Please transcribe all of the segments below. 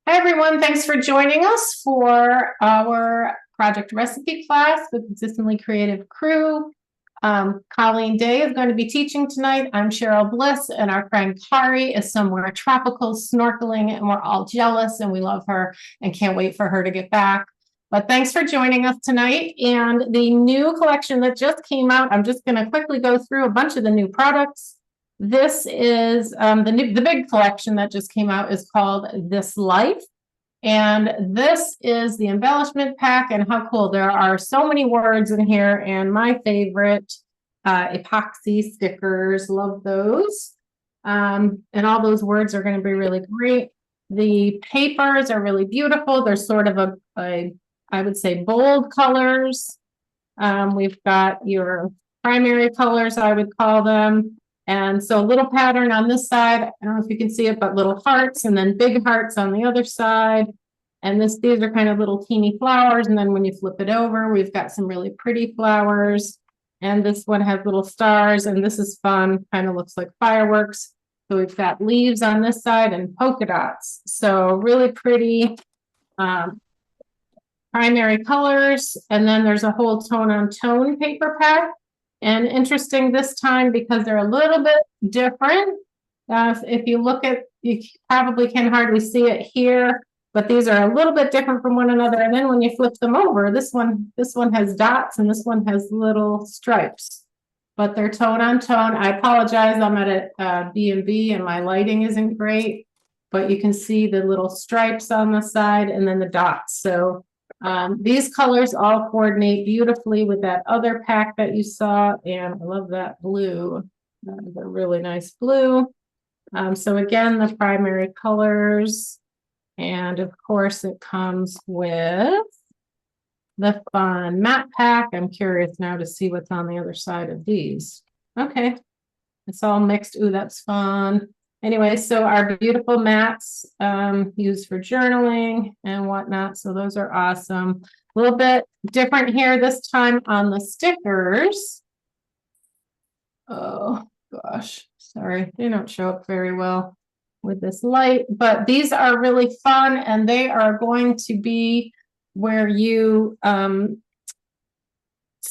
Hi, everyone. Thanks for joining us for our project recipe class with Consistently Creative Crew. Colleen Day is going to be teaching tonight. I'm Cheryl Bliss, and our friend Kari is somewhere tropical snorkeling, and we're all jealous, and we love her and can't wait for her to get back. But thanks for joining us tonight. And the new collection that just came out, I'm just going to quickly go through a bunch of the new products. This is the big collection that just came out is called This Life. And this is the embellishment pack, and how cool. There are so many words in here, and my favorite, epoxy stickers. Love those. And all those words are going to be really great. The papers are really beautiful. They're sort of I would say, bold colors. We've got your primary colors, I would call them. And so a little pattern on this side, I don't know if you can see it, but little hearts and then big hearts on the other side. And these are kind of little teeny flowers. And then when you flip it over, we've got some really pretty flowers. And this one has little stars, and this is fun, kind of looks like fireworks. So we've got leaves on this side and polka dots. So really pretty primary colors. And then there's a whole tone-on-tone paper pack. And interesting this time because they're a little bit different. If you look at, you probably can hardly see it here, but these are a little bit different from one another. And then when you flip them over, this one has dots and this one has little stripes, but they're tone on tone. I apologize, I'm at a B&B and my lighting isn't great, but you can see the little stripes on the side and then the dots. So these colors all coordinate beautifully with that other pack that you saw, and I love that blue. That is a really nice blue. So again, the primary colors, and of course it comes with the fun matte pack. I'm curious now to see what's on the other side of these. Okay, it's all mixed. Ooh, that's fun. Anyway, so our beautiful mats used for journaling and whatnot. So those are awesome. A little bit different here this time on the stickers. Oh, gosh. Sorry, they don't show up very well with this light. But these are really fun, and they are going to be where you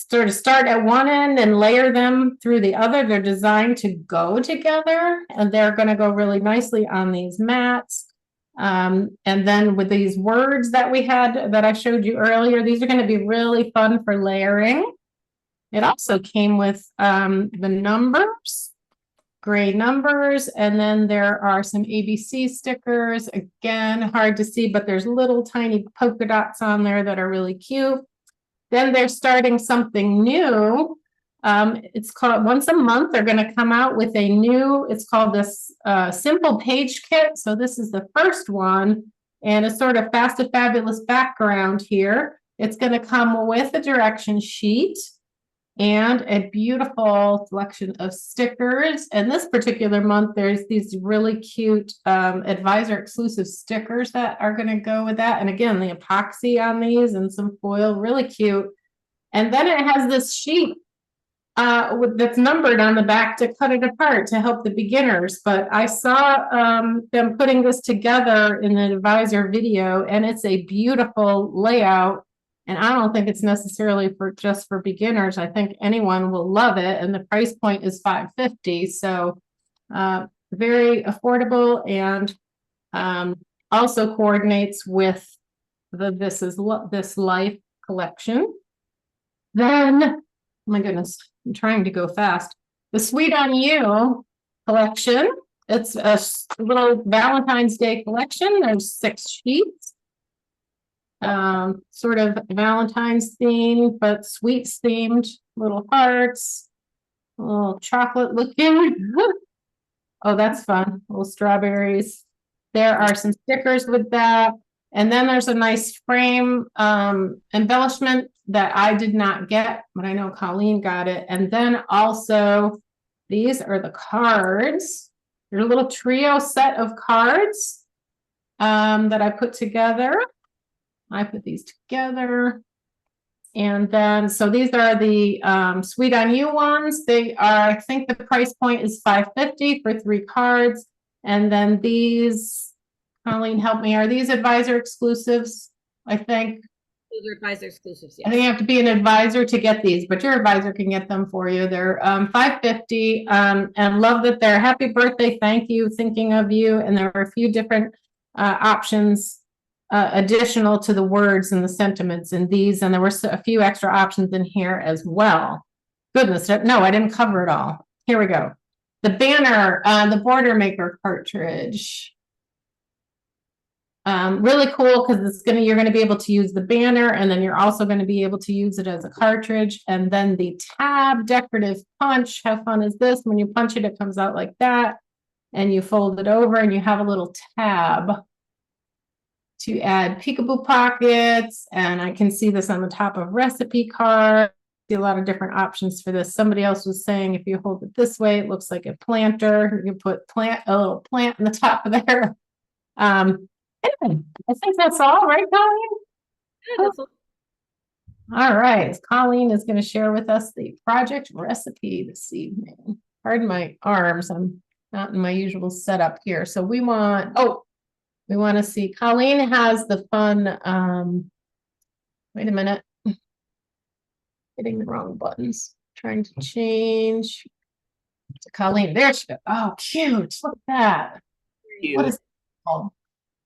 sort of start at one end and layer them through the other. They're designed to go together, and they're going to go really nicely on these mats. And then with these words that we had that I showed you earlier, these are going to be really fun for layering. It also came with the numbers, gray numbers, and then there are some ABC stickers. Again, hard to see, but there's little tiny polka dots on there that are really cute. Then they're starting something new. It's called once a month. They're going to come out with a new, it's called this simple page kit. So this is the first one, and a sort of Fast and Fabulous background here. It's going to come with a direction sheet and a beautiful selection of stickers. And this particular month, there's these really cute advisor exclusive stickers that are going to go with that. And again, the epoxy on these and some foil, really cute. And then it has this sheet that's numbered on the back to cut it apart to help the beginners. But I saw them putting this together in the advisor video, and it's a beautiful layout. And I don't think it's necessarily just for beginners. I think anyone will love it. And the price point is $5.50. So very affordable, and also coordinates with the This Life collection. Then, oh my goodness, I'm trying to go fast. The Sweet on You collection. It's a little Valentine's Day collection. There's 6 sheets. Sort of Valentine's theme, but sweets themed, little hearts, a little chocolate looking. Oh, that's fun. Little strawberries. There are some stickers with that. And then there's a nice frame embellishment that I did not get, but I know Colleen got it. And then also, these are the cards. There's a little trio set of cards that I put together. I put these together. And then, so these are the Sweet on You ones. They are, I think the price point is $5.50 for 3 cards. And then these Colleen, help me. Are these advisor exclusives? I think. Those are advisor exclusives, I think you yes. have to be an advisor to get these, but your advisor can get them for you. They're $5.50, and love that they're happy birthday, thank you, thinking of you. And there are a few different options additional to the words and the sentiments in these, and there were a few extra options in here as well. Goodness, no, I didn't cover it all. Here we go. The banner, the border maker cartridge. Really cool because you're gonna be able to use the banner, and then you're also gonna be able to use it as a cartridge. And then the tab decorative punch. How fun is this? When you punch it, it comes out like that, and you fold it over, and you have a little tab to add peekaboo pockets. And I can see this on the top of recipe card. See a lot of different options for this. Somebody else was saying if you hold it this way, it looks like a planter. You can put a little plant in the top of there. Anyway, I think that's all, right, Colleen? Yeah, that's all. All right, Colleen is going to share with us the project recipe this evening. Pardon my arms, I'm not in my usual setup here. So we want to see, Colleen has the fun, wait a minute, hitting the wrong buttons, trying to change to Colleen. There she goes. Oh, cute, look at that. What is it called?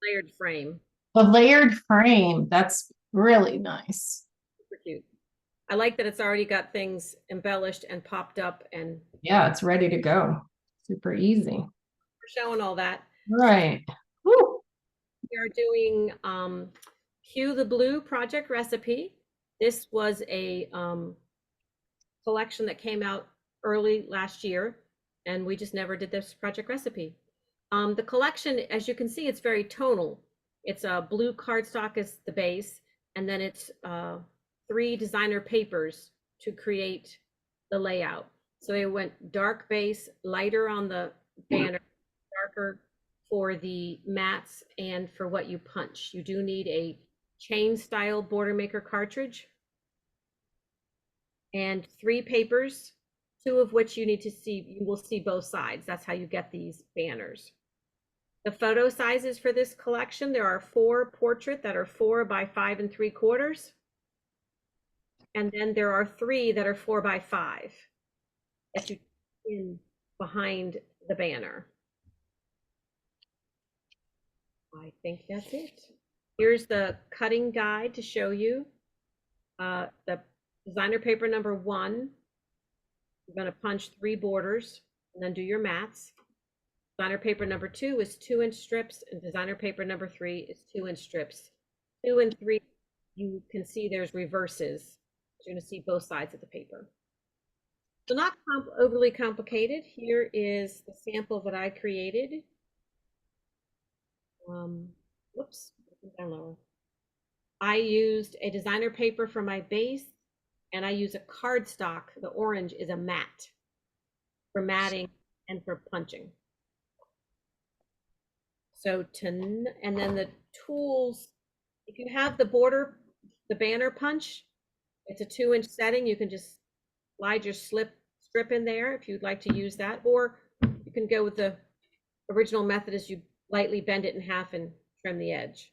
Layered frame. The layered frame, that's really nice. Super cute. I like that it's already got things embellished and popped up, and yeah, it's ready to go. Super easy. We're showing all that. Right. Woo. We are doing Cue the Blue project recipe. This was a collection that came out early last year, and we just never did this project recipe. The collection, as you can see, it's very tonal. It's a blue cardstock as the base, and then it's 3 designer papers to create the layout. So they went dark base, lighter on the banner, darker for the mats and for what you punch. You do need a chain style border maker cartridge and 3 papers, 2 of which you will see both sides. That's how you get these banners. The photo sizes for this collection, there are 4 portrait that are 4 by 5 3/4. And then there are 3 that are 4 by 5 that you in behind the banner. I think that's it. Here's the cutting guide to show you. The designer paper number 1, you're going to punch 3 borders and then do your mats. Designer paper number 2 is 2-inch strips, and designer paper number 3 is 2-inch strips. 2 and 3, you can see there's reverses. You're going to see both sides of the paper. So not overly complicated. Here is the sample that I created. Whoops, down lower. I used a designer paper for my base, and I use a cardstock. The orange is a mat for matting and for punching. So and then the tools, if you have the banner punch, it's a 2-inch setting. You can just slide your strip in there if you'd like to use that, or you can go with the original method as you lightly bend it in half and trim the edge.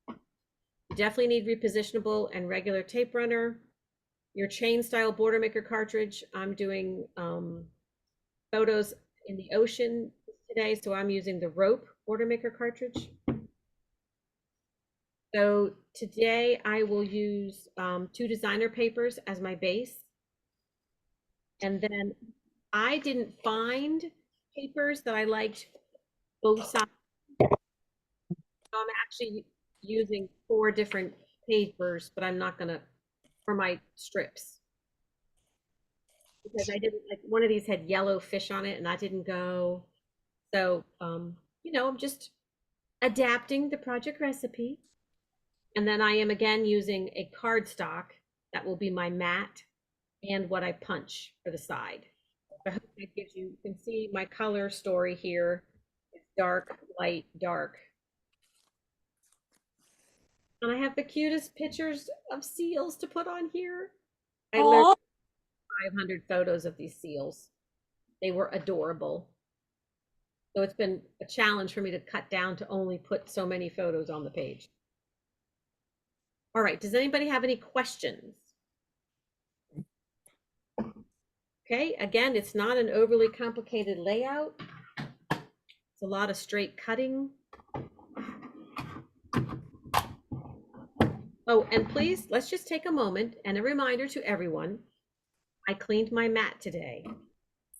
You definitely need repositionable and regular tape runner. Your chain style border maker cartridge, I'm doing photos in the ocean today, so I'm using the rope border maker cartridge. So today I will use 2 designer papers as my base. And then I didn't find papers that I liked both sides. So I'm actually using 4 different papers, but I'm not gonna for my strips. Because I didn't like, one of these had yellow fish on it and that didn't go. So you know, I'm just adapting the project recipe. And then I am again using a cardstock that will be my mat and what I punch for the side. I hope that gives you can see my color story here. It's dark, light, dark. And I have the cutest pictures of seals to put on here. I literally 500 photos of these seals. They were adorable. So it's been a challenge for me to cut down to only put so many photos on the page. All right, does anybody have any questions? Okay, again, it's not an overly complicated layout. It's a lot of straight cutting. Oh, and please, let's just take a moment and a reminder to everyone. I cleaned my mat today.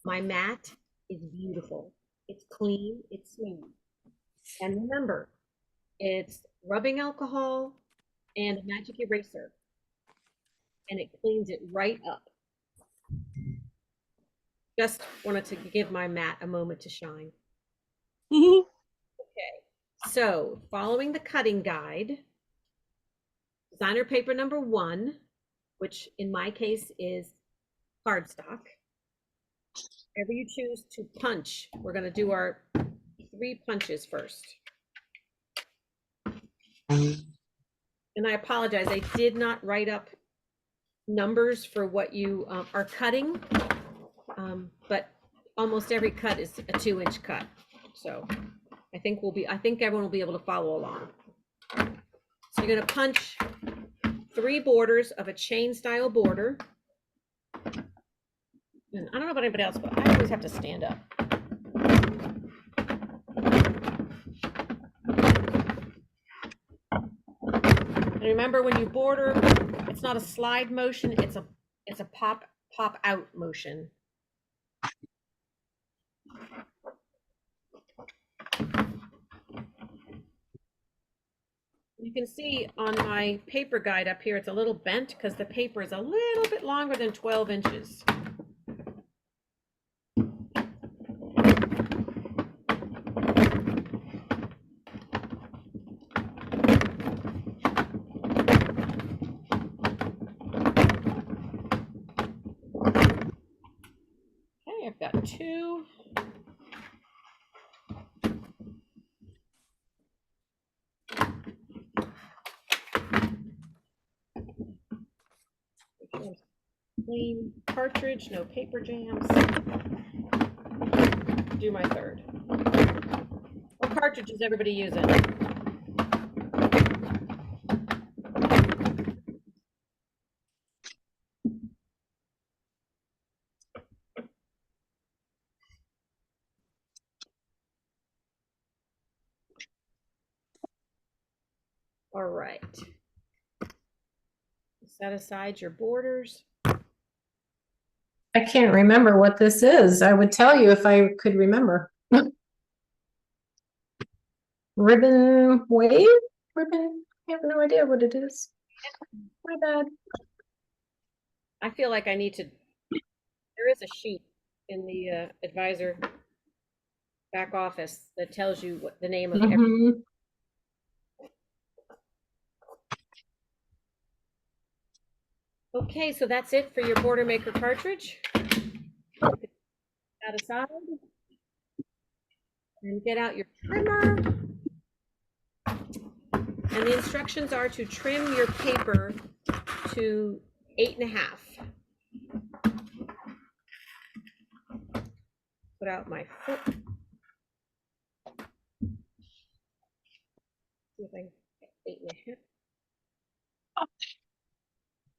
My mat is beautiful. It's clean, it's smooth. And remember, it's rubbing alcohol and a magic eraser. And it cleans it right up. Just wanted to give my mat a moment to shine. Okay, so following the cutting guide, designer paper number 1, which in my case is cardstock. Wherever you choose to punch, we're going to do our 3 punches first. And I apologize, I did not write up numbers for what you are cutting, but almost every cut is a 2-inch cut. So I think everyone will be able to follow along. So you're going to punch 3 borders of a chain style border. And I don't know about anybody else, but I always have to stand up. And remember, when you border, it's not a slide motion, it's a pop out motion. You can see on my paper guide up here, it's a little bent because the paper is a little bit longer than 12 inches. Okay, I've got 2. Clean cartridge, no paper jams. Do my 3rd. What cartridge is everybody using? All right. Set aside your borders. I can't remember what this is. I would tell you if I could remember. Ribbon wave? Ribbon? I have no idea what it is. My bad. I feel like I need to, there is a sheet in the advisor back office that tells you what the name of every. Okay, so that's it for your border maker cartridge. Put that aside and get out your trimmer. And the instructions are to trim your paper to 8.5. Put out my foot. See if I can get 8.5.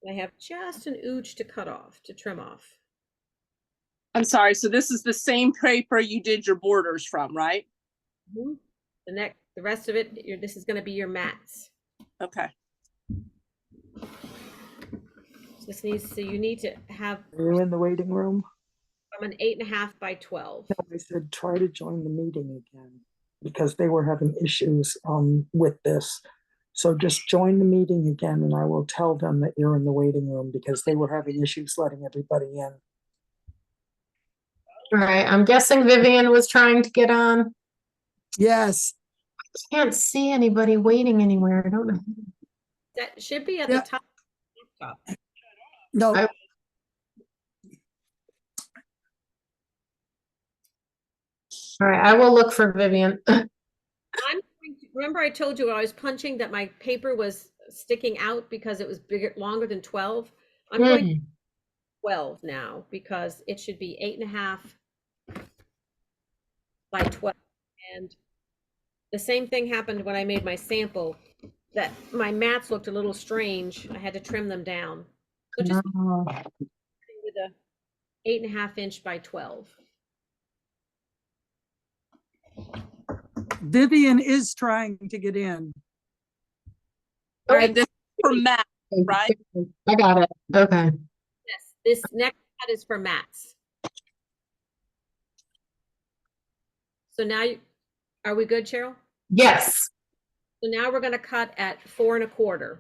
I have just an ooch to cut off, to trim off. I'm sorry, so this is the same paper you did your borders from, right? Mm-hmm. The rest of it, this is going to be your mats. Okay. This needs, so you need to have. Are you in the waiting room? I'm an 8.5 by 12. No, I said try to join the meeting again because they were having issues with this. So just join the meeting again and I will tell them that you're in the waiting room because they were having issues letting everybody in. All right, I'm guessing Vivian was trying to get on. Yes. Can't see anybody waiting anywhere. I don't know. That should be at the top. No. All right, I will look for Vivian. Remember I told you when I was punching that my paper was sticking out because it was longer than 12? I'm going to 12 now because it should be 8.5 by 12. And the same thing happened when I made my sample, that my mats looked a little strange. I had to trim them down. So just Oh, with a 8.5 inch by 12. Vivian is trying to get in. All right, this is for Matt, right? I got it. Okay. Yes, this next cut is for mats. So now, are we good, Cheryl? Yes. So now we're going to cut at 4 1/4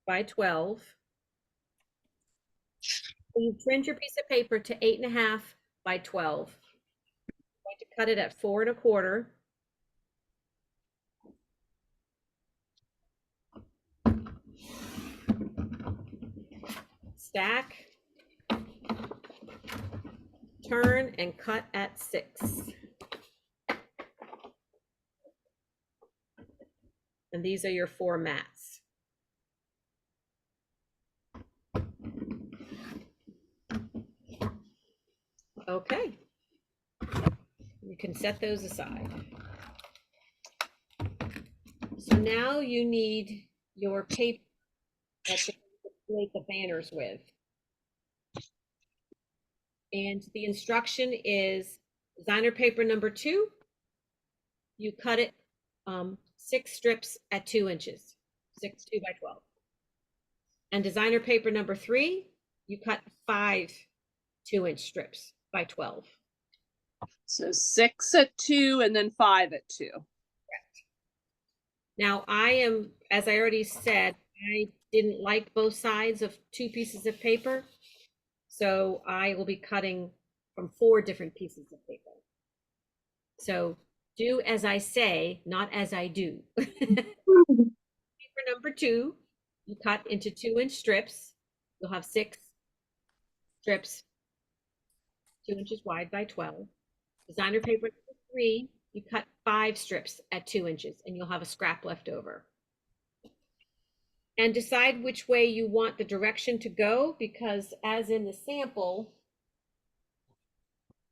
by 12. You trimmed your piece of paper to 8.5 by 12. I'm going to cut it at 4 1/4. Stack, turn, and cut at 6. And these are your 4 mats. Okay. You can set those aside. So now you need your paper that you're going to create the banners with. And the instruction is designer paper number 2. You cut it 6 strips at 2 inches, 2 by 12. And designer paper number 3, you cut 5 2-inch strips by 12. So 6 at 2 and then 5 at 2. Now I am, as I already said, I didn't like both sides of 2 pieces of paper. So I will be cutting from 4 different pieces of paper. So do as I say, not as I do. Paper number 2, you cut into 2-inch strips. You'll have 6 strips, 2 inches wide by 12. Designer paper number 3, you cut 5 strips at 2 inches and you'll have a scrap left over. And decide which way you want the direction to go, because as in the sample,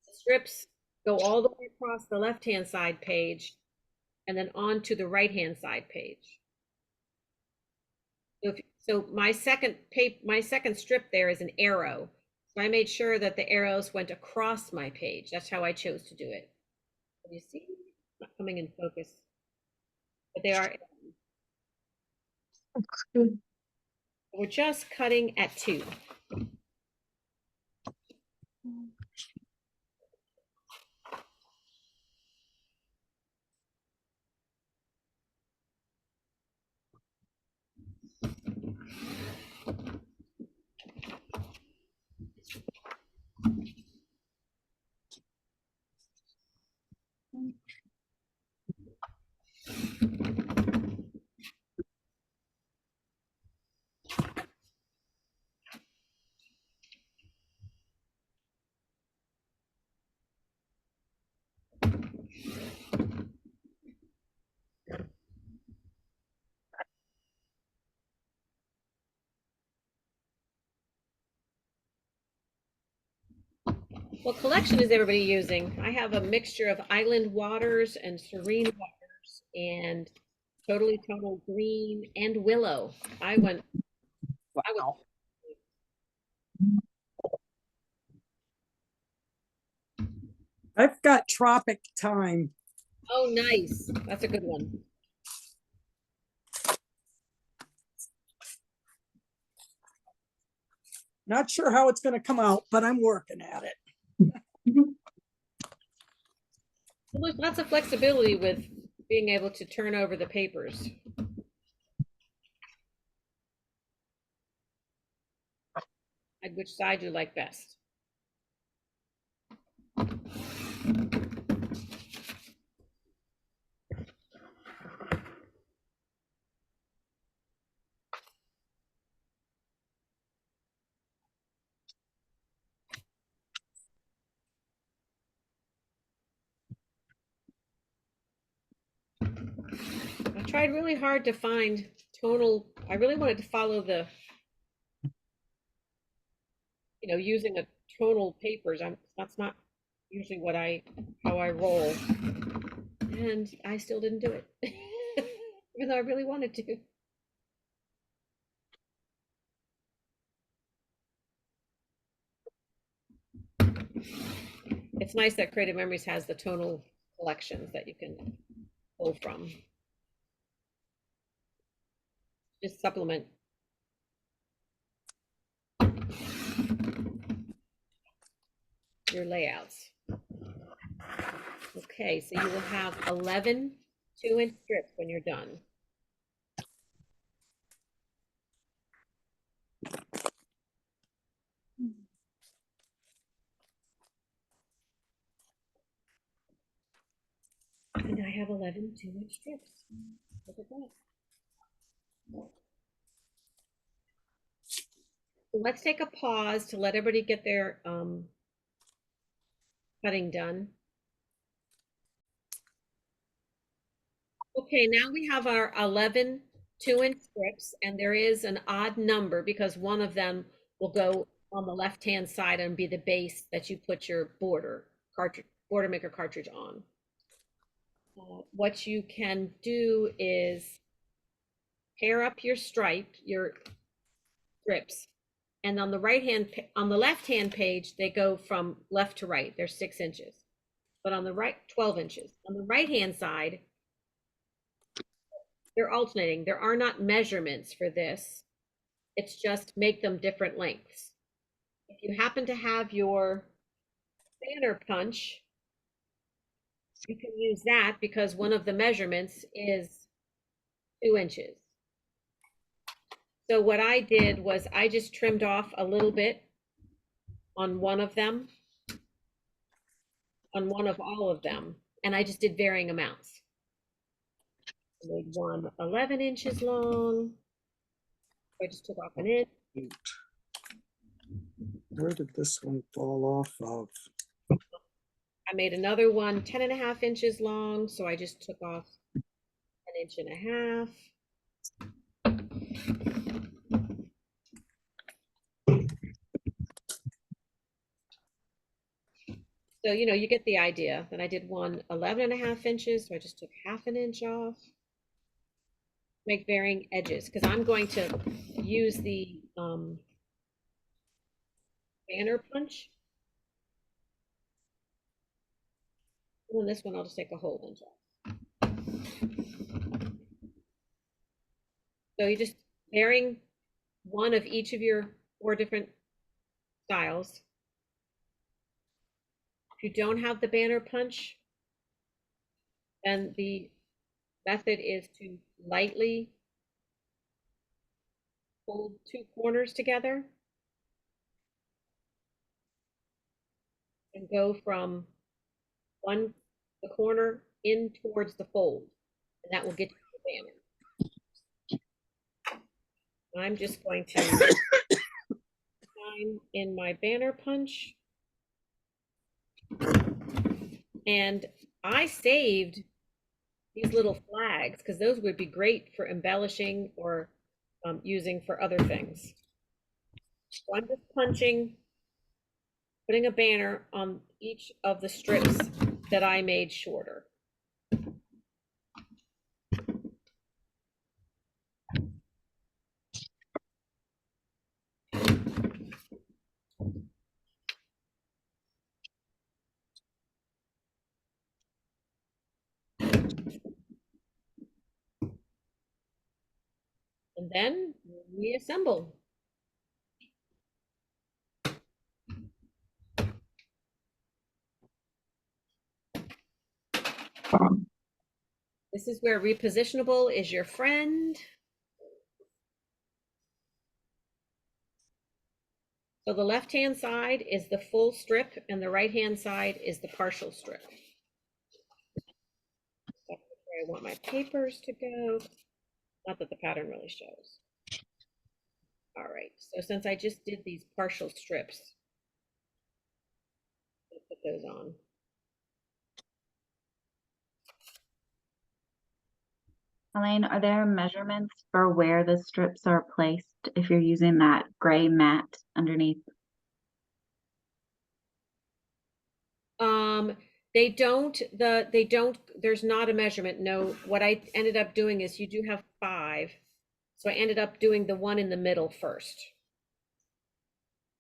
the strips go all the way across the left-hand side page and then on to the right-hand side page. So my second strip there is an arrow. So I made sure that the arrows went across my page. That's how I chose to do it. You see, not coming in focus, but they are. We're just cutting at 2. What collection is everybody using? I have a mixture of Island Waters and Serene Waters and Totally Total Green and Willow. Wow. I've got Tropic Time. Oh, nice. That's a good one. Not sure how it's going to come out, but I'm working at it. Well, there's lots of flexibility with being able to turn over the papers. Like which side you like best. I tried really hard to find tonal. I really wanted to follow the, using a tonal papers. That's not usually how I roll. And I still didn't do it, even though I really wanted to. It's nice that Creative Memories has the tonal collections that you can pull from. Just supplement. Your layouts. Okay, so you will have 11 2-inch strips when you're done. And I have 11 2-inch strips. Look at that. So let's take a pause to let everybody get their cutting done. Okay, now we have our 11 2-inch strips, and there is an odd number because one of them will go on the left-hand side and be the base that you put your border maker cartridge on. What you can do is pair up your strips, and on the left-hand page, they go from left to right. They're 6 inches, but on the right, 12 inches. On the right-hand side, they're alternating. There are not measurements for this. It's just make them different lengths. If you happen to have your banner punch, you can use that because one of the measurements is 2 inches. So what I did was I just trimmed off a little bit on one of them, on one of all of them, and I just did varying amounts. I made one 11 inches long. I just took off an inch. Where did this one fall off of? I made another one 10.5 inches long, so I just took off 1.5 inches. So, you get the idea. Then I did one 11.5 inches, so I just took 1/2 inch off. Make varying edges, because I'm going to use the banner punch. And then this one, I'll just take a whole inch off. So you just varying one of each of your 4 different styles. If you don't have the banner punch, then the method is to lightly fold 2 corners together and go from the corner in towards the fold, and that will get you the banner. I'm just going to sign in my banner punch. And I saved these little flags because those would be great for embellishing or using for other things. So I'm just putting a banner on each of the strips that I made shorter. And then reassemble. This is where repositionable is your friend. So the left-hand side is the full strip and the right-hand side is the partial strip. That's where I want my papers to go. Not that the pattern really shows. All right, so since I just did these partial strips, I'll put those on. Elaine, are there measurements for where the strips are placed if you're using that gray mat underneath? They don't, there's not a measurement. No, what I ended up doing is you do have 5. So I ended up doing the one in the middle first.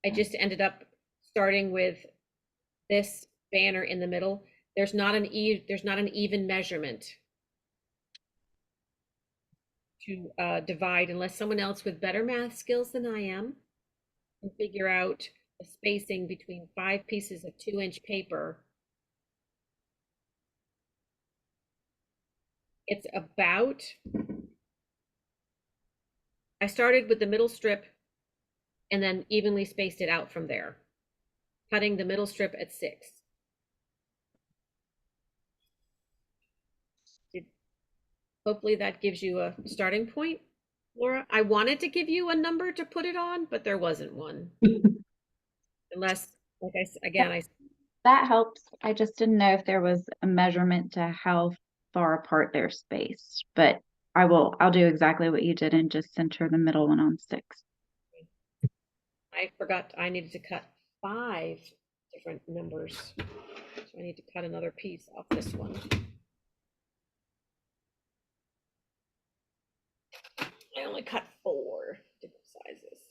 I just ended up starting with this banner in the middle. There's not an even measurement to divide unless someone else with better math skills than I am can figure out the spacing between 5 pieces of 2-inch paper. It's about, I started with the middle strip and then evenly spaced it out from there, cutting the middle strip at 6. Hopefully that gives you a starting point, Laura. I wanted to give you a number to put it on, but there wasn't one. Unless, like I That helps. I just didn't know if there was a measurement to how far apart they're spaced, but I'll do exactly what you did and just center the middle one on 6. I forgot I needed to cut 5 different numbers. So I need to cut another piece off this one. I only cut 4 different sizes.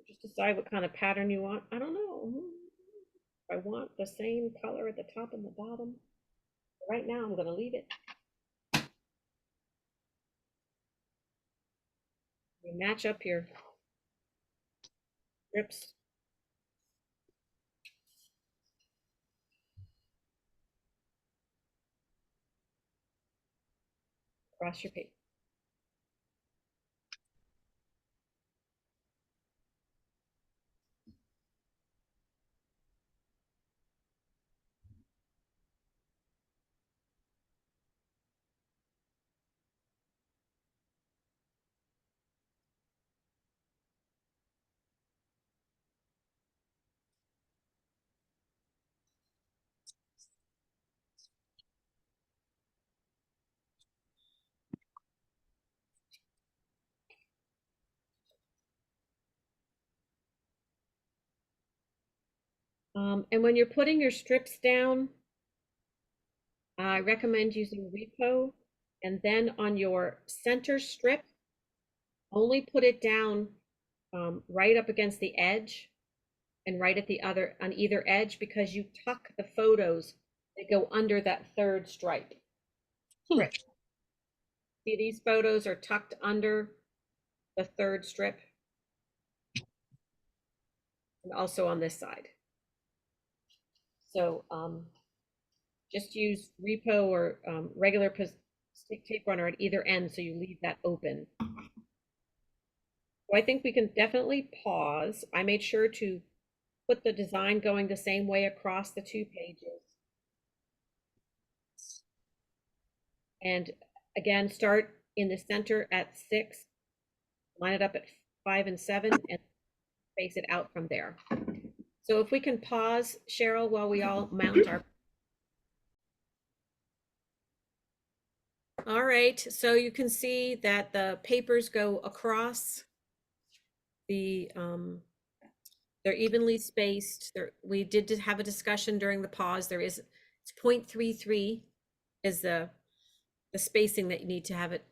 Just decide what kind of pattern you want. I don't know. I want the same color at the top and the bottom. Right now, I'm going to leave it. You match up your strips. Across your paper. And when you're putting your strips down, I recommend using repo, and then on your center strip, only put it down right up against the edge and right at the other, on either edge, because you tuck the photos that go under that 3rd stripe. Strip. See, these photos are tucked under the 3rd strip. And also on this side. So just use repo or regular stick tape runner at either end so you leave that open. So I think we can definitely pause. I made sure to put the design going the same way across the 2 pages. And again, start in the center at 6, line it up at 5 and 7, and space it out from there. So if we can pause, Cheryl, while we all mount our. All right, so you can see that the papers go across the, they're evenly spaced. We did have a discussion during the pause. It's 0.33 is the spacing that you need to have it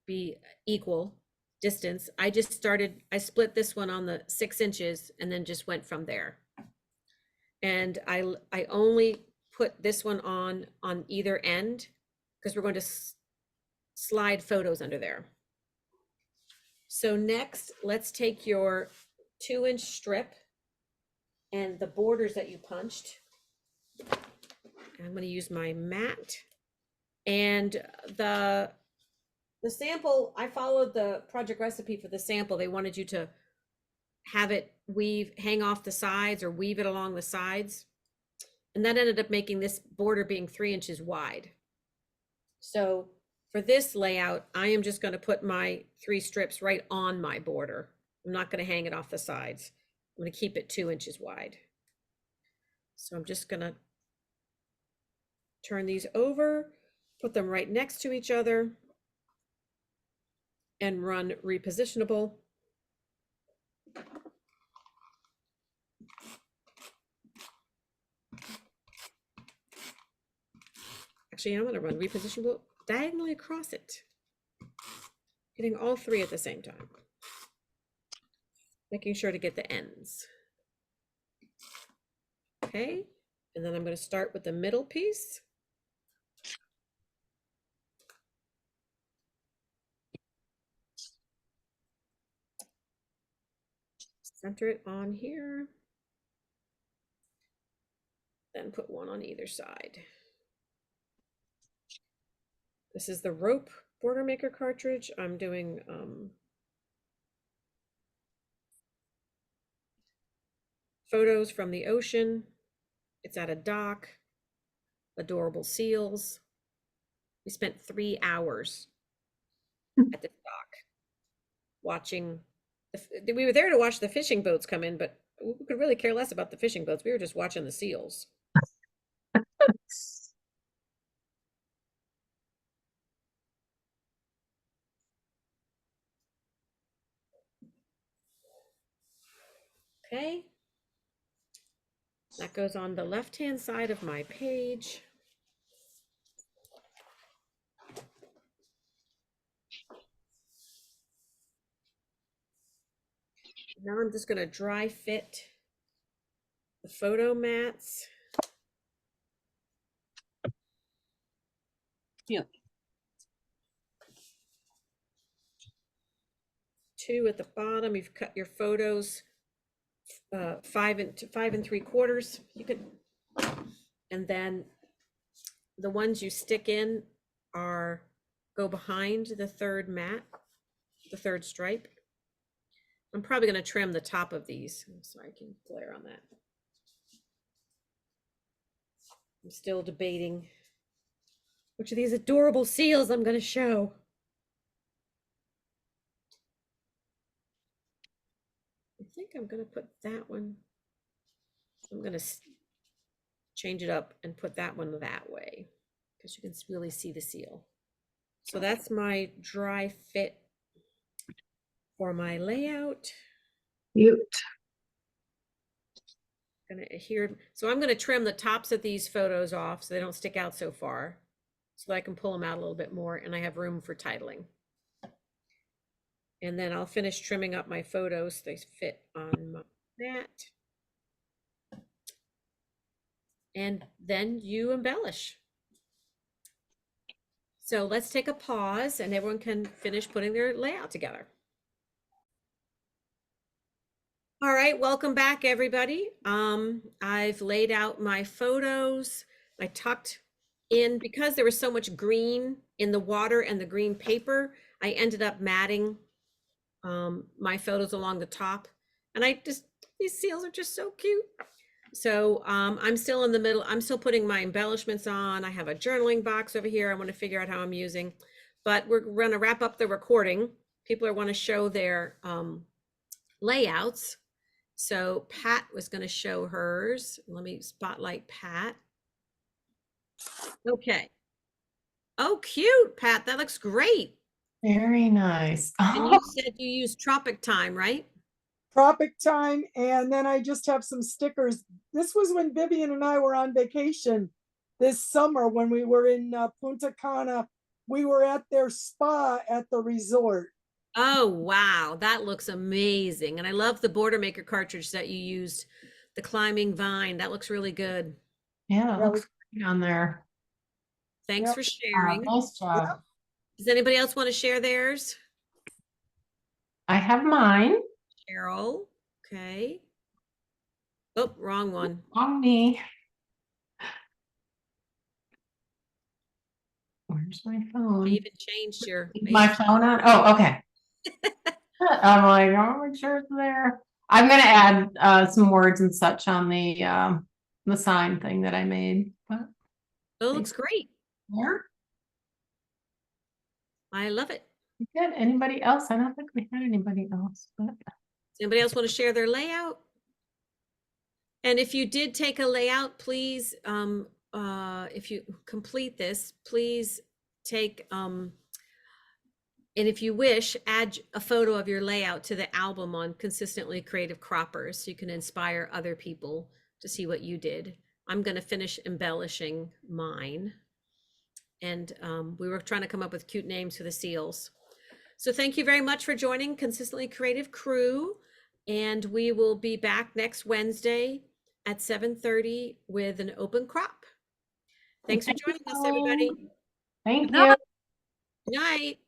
be equal distance. I split this one on the 6 inches and then just went from there. And I only put this one on either end because we're going to slide photos under there. So next, let's take your 2-inch strip and the borders that you punched. I'm going to use my mat. And the sample, I followed the project recipe for the sample. They wanted you to have it hang off the sides or weave it along the sides. And that ended up making this border being 3 inches wide. So For this layout, I am just going to put my 3 strips right on my border. I'm not going to hang it off the sides. I'm going to keep it 2 inches wide. So I'm just going to turn these over, put them right next to each other, and run repositionable. Actually, I'm going to run repositionable diagonally across it, hitting all 3 at the same time, making sure to get the ends. Okay, and then I'm going to start with the middle piece. Center it on here. Then put one on either side. This is the rope border maker cartridge. I'm doing photos from the ocean. It's at a dock. Adorable seals. We spent 3 hours at the dock watching. We were there to watch the fishing boats come in, but we could really care less about the fishing boats. We were just watching the seals. Okay. That goes on the left-hand side of my page. Now I'm just going to dry fit the photo mats. Yeah. 2 at the bottom. You've cut your photos 5 and 3/4. You could, and then the ones you stick in go behind the 3rd mat, the 3rd stripe. I'm probably going to trim the top of these so I can glare on that. I'm still debating which of these adorable seals I'm going to show. I think I'm going to put that one. I'm going to change it up and put that one that way because you can really see the seal. So that's my dry fit for my layout. Cute. Gonna adhere. So I'm going to trim the tops of these photos off so they don't stick out so far, so that I can pull them out a little bit more and I have room for titling. And then I'll finish trimming up my photos so they fit on my mat. And then you embellish. So let's take a pause and everyone can finish putting their layout together. All right, welcome back, everybody. I've laid out my photos. I tucked in, because there was so much green in the water and the green paper, I ended up matting my photos along the top. And these seals are just so cute. So I'm still in the middle. I'm still putting my embellishments on. I have a journaling box over here I want to figure out how I'm using. But we're going to wrap up the recording. People want to show their layouts. So Pat was going to show hers. Let me spotlight Pat. Okay. Oh, cute, Pat. That looks great. Very nice. And you said you use Tropic Time, right? Tropic Time, and then I just have some stickers. This was when Vivian and I were on vacation this summer when we were in Punta Cana. We were at their spa at the resort. Oh, wow. That looks amazing. And I love the border maker cartridge that you used, the climbing vine. That looks really good. Yeah, it looks great on there. Thanks Yep. for sharing. Nice job. Yep. Does anybody else want to share theirs? I have mine Cheryl. Okay. Oh, wrong one. on me. Where's my I phone? even changed your. My phone on? Oh, okay. I'm like, oh, make sure it's there. I'm gonna add some words and such on the sign thing that I made. But Oh, it looks great. there. I love it. Good. Anybody else? I don't think we had anybody else, but. Does anybody else want to share their layout? And if you did take a layout, please, if you complete this, please take, and if you wish, add a photo of your layout to the album on Consistently Creative Croppers so you can inspire other people to see what you did. I'm going to finish embellishing mine. And we were trying to come up with cute names for the seals. So thank you very much for joining Consistently Creative Crew. And we will be back next Wednesday at 7:30 with an open crop. Thanks for joining us, everybody. Thank Good night. you. Good night.